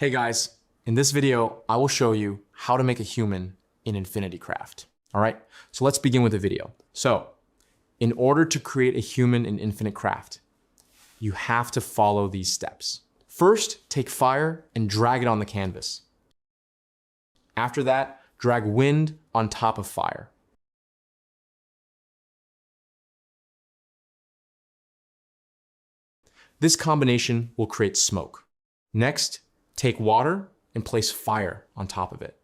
Hey guys, in this video, I will show you how to make a human in Infinity Craft. All right, so let's begin with the video. So in order to create a human in Infinite Craft, you have to follow these steps. First, take fire and drag it on the canvas. After that, drag wind on top of fire. This combination will create smoke. Next, take water and place fire on top of it.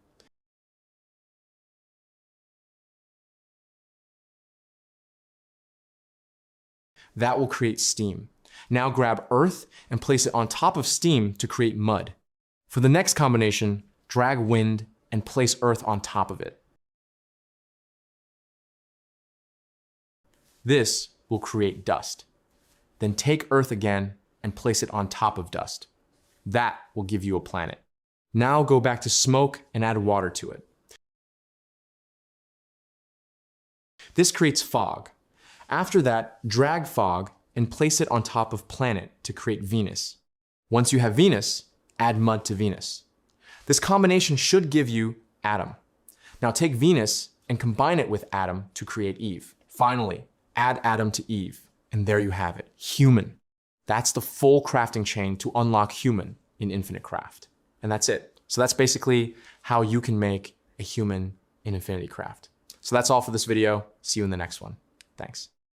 That will create steam. Now grab earth and place it on top of steam to create mud. For the next combination, drag wind and place earth on top of it. This will create dust. Then take earth again and place it on top of dust. That will give you a planet. Now go back to smoke and add water to it. This creates fog. After that, drag fog and place it on top of planet to create Venus. Once you have Venus, add mud to Venus. This combination should give you Adam. Now take Venus and combine it with Adam to create Eve. Finally, add Adam to Eve. And there you have it, human. That's the full crafting chain to unlock human in Infinite Craft. And that's it. So that's basically how you can make a human in Infinity Craft. So that's all for this video. See you in the next one. Thanks.